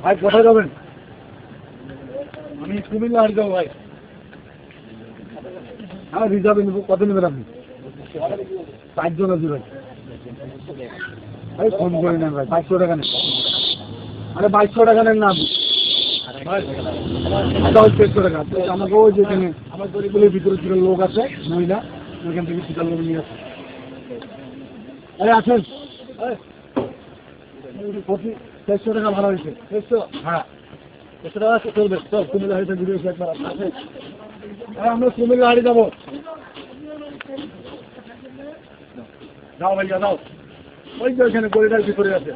ভাই কোথায় যাবেন? আমি কুমিল্লা হাট যাবো ভাই। হ্যাঁ রিজার্ভে নেবো। কত নেবেন আপনি? 5 জন আছি ভাই। ভাই ফোন করে নেন ভাই। 500 টাকা নেন। আরে 2200 টাকা নেন না আপনি। 2200 টাকা। আমাকে ওই যেখানে আমার গরিবের ভিতরে ছিল লোক আছে মহিলা, ওইখান থেকে শীতাল লোক নিয়ে আসে। আরে আছেন? 600 টাকা ভাড়া হয়েছে। 600? হ্যাঁ 600 টাকা চলবে। চল কুমিল্লা হাড়িতে ঘুরে এসে একবার আছে। হ্যাঁ আমরা কুমিল্লা হাড়ি যাবো। যাও ভাইয়া যাও। ওই যে ওইখানে গলিটার ভিতরে আছে।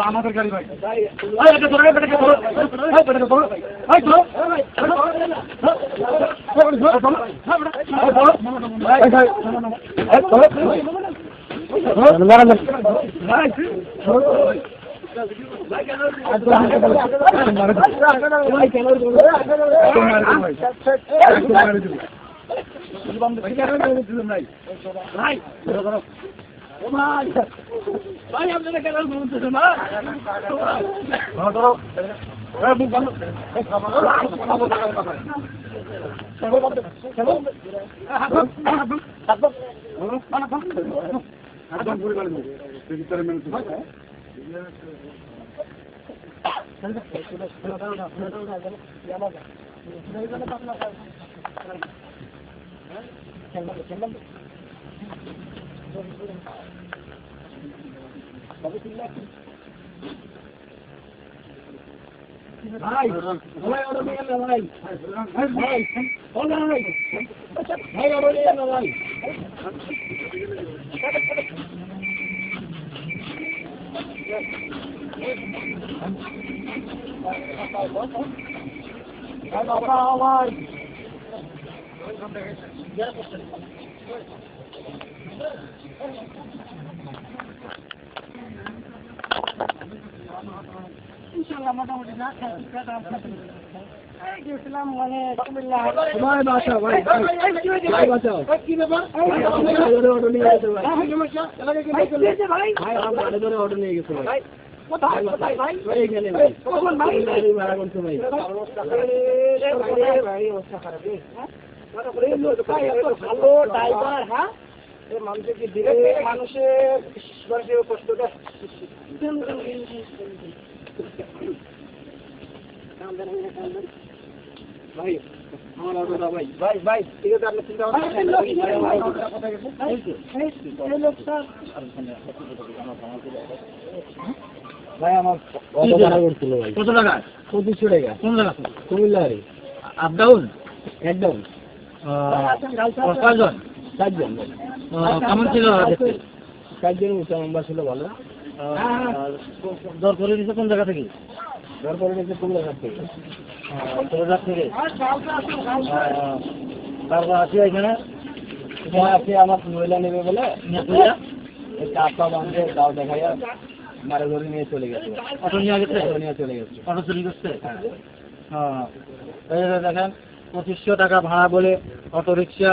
আমাদের গাড়ি ভাই। ভাই আপনারা কেন বলতেছেন না? ভাই ভাই অর্ডার নিয়ে না ভাই। ভাই ভাই অর্ডার ভাই ভাই অর্ডার নিয়ে না ভাই। ইনশাআল্লাহ মোটামুটি না গেছিলাম মানে ভাই বাঁচা ভাই ভাই বাঁচাও কি ব্যাপার অর্ডার নিয়ে গেছে ভাই ভাই আমার ধরে অর্ডার নিয়ে গেছে ভাই কোথায় কোথায় ভাই এইখানে ভাই কখন ভাই ভাড়া করতে ভাই ভাই অবস্থা খারাপ ভালো ড্রাইভার হ্যাঁ মানুষকে দিলে মানুষের কষ্টটা ভাই আমার অর্ডার ভাই ভাই ভাই ঠিক আছে আপনি চিন্তা ভাই আমার কত টাকা 2500 টাকা কোন জায়গা কুমিল্লা আপ ডাউন এক ডাউন কয়জন 4 জন কেমন ছিল 4 জন নাম্বার ছিল ভালো দর করে নিচ্ছে কোন জায়গা থেকে দর করে নিচ্ছে কোন জায়গা থেকে থেকে তারপর আছি এখানে আছে আমার মহিলা নেবে বলে চাপা বাঁধে দাও দেখাইয়া মারে ধরে নিয়ে চলে গেছে অটো নিয়ে গেছে অটো নিয়ে চলে গেছে অটো চুরি করছে হ্যাঁ দেখেন 2500 টাকা ভাড়া বলে অটো রিক্সা